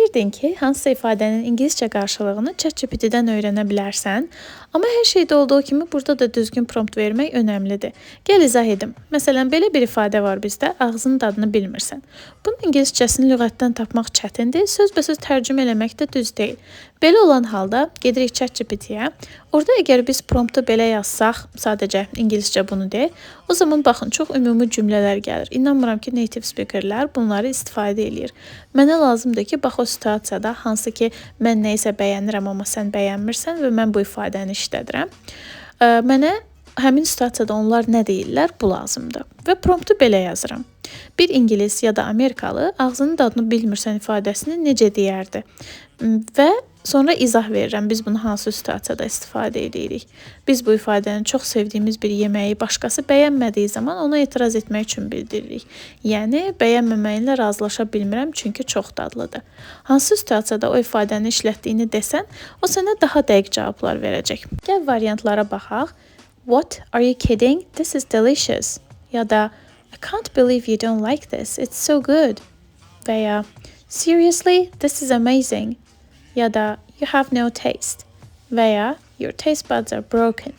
Bilirdin ki, hansısa ifadənin ingiliscə qarşılığını ChatGPT-dən öyrənə bilərsən, amma hər şeydə olduğu kimi burada da düzgün prompt vermək önəmlidir. Gəl izah edim. Məsələn, belə bir ifadə var bizdə, ağzının dadını bilmirsən. Bunun ingiliscəsini lüğətdən tapmaq çətindir, sözbəsöz tərcümə eləmək də düz deyil. Belə olan halda gedirik ChatGPT-yə. Orada əgər biz promptu belə yazsaq, sadəcə ingiliscə bunu de, o zaman baxın, çox ümumi cümlələr gəlir. İnanmıram ki, native speakerlər bunları istifadə eləyir. Mənə lazımdır ki, bax o situasiyada, hansı ki, mən nəyisə bəyənirəm, amma sən bəyənmirsən və mən bu ifadəni işlədirəm. Mənə həmin situasiyada onlar nə deyirlər, bu lazımdır. Və promptu belə yazıram. Bir ingilis ya da Amerikalı ağzının dadını bilmirsən ifadəsini necə deyərdi? Və sonra izah verirəm, biz bunu hansı situasiyada istifadə edirik. Biz bu ifadəni çox sevdiyimiz bir yeməyi başqası bəyənmədiyi zaman ona etiraz etmək üçün bildiririk. Yəni, bəyənməməyinlə razılaşa bilmirəm, çünki çox dadlıdır. Hansı situasiyada o ifadəni işlətdiyini desən, o sənə daha dəqiq cavablar verəcək. Gəl variantlara baxaq. What? Are you kidding? This is delicious. Ya da I can't believe you don't like this. It's so good. Və ya Seriously? This is amazing. Ya da you have no taste və ya your taste buds are broken.